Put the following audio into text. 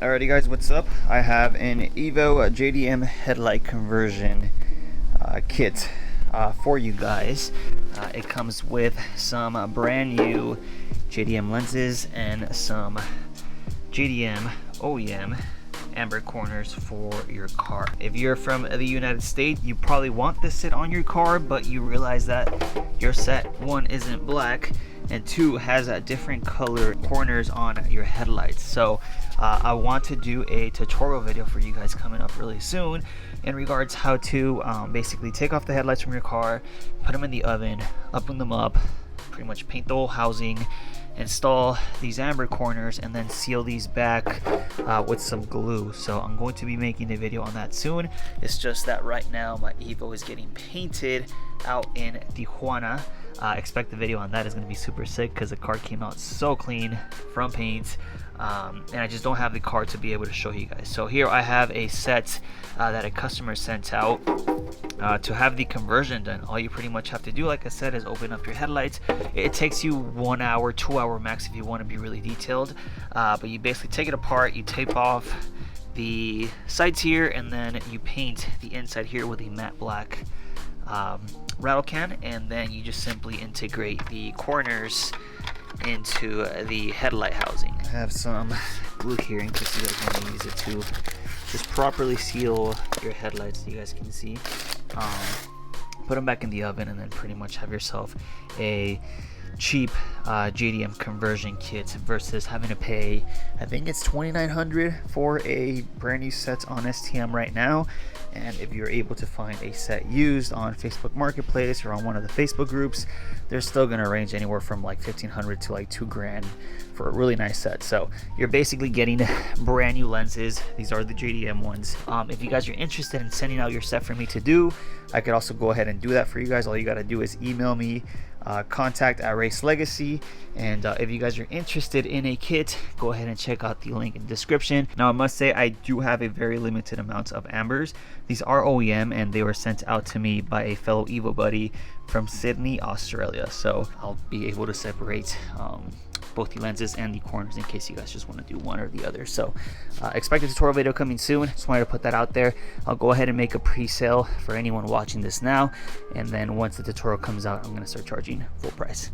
Alrighty guys, what's up? I have an Evo JDM headlight conversion kit for you guys. It comes with some brand new JDM lenses and some JDM OEM amber corners for your car. If you're from the United States, you probably want this set on your car, but you realize that your set, one, isn't black, and two, has a different color corners on your headlights. So I want to do a tutorial video for you guys coming up really soon in regards how to basically take off the headlights from your car, put them in the oven, open them up, pretty much paint the whole housing, install these amber corners, and then seal these back with some glue. So I'm going to be making a video on that soon. It's just that right now my Evo is getting painted out in Tijuana. Expect the video on that is going to be super sick because the car came out so clean from paint, and I just don't have the car to be able to show you guys. So here I have a set that a customer sent out to have the conversion done. All you pretty much have to do, like I said, is open up your headlights. It takes you 1 hour, 2 hour max if you want to be really detailed, but you basically take it apart, you tape off the sides here, and then you paint the inside here with a matte black rattle can, and then you just simply integrate the corners into the headlight housing. I have some glue here in case you guys want to use it to just properly seal your headlights, so you guys can see. Put them back in the oven, and then pretty much have yourself a cheap JDM conversion kit versus having to pay, I think it's $2,900 for a brand new set on STM right now. And if you're able to find a set used on Facebook Marketplace or on one of the Facebook groups, they're still going to range anywhere from like $1,500 to like $2,000 for a really nice set. So you're basically getting brand new lenses. These are the JDM ones. If you guys are interested in sending out your set for me to do, I could also go ahead and do that for you guys. All you got to do is email me contact@Race Legacy, and if you guys are interested in a kit, go ahead and check out the link in the description. Now I must say I do have a very limited amount of ambers. These are OEM and they were sent out to me by a fellow Evo buddy from Sydney, Australia, so I'll be able to separate both the lenses and the corners in case you guys just want to do one or the other. So expect a tutorial video coming soon. Just wanted to put that out there. I'll go ahead and make a pre-sale for anyone watching this now, and then once the tutorial comes out, I'm going to start charging full price.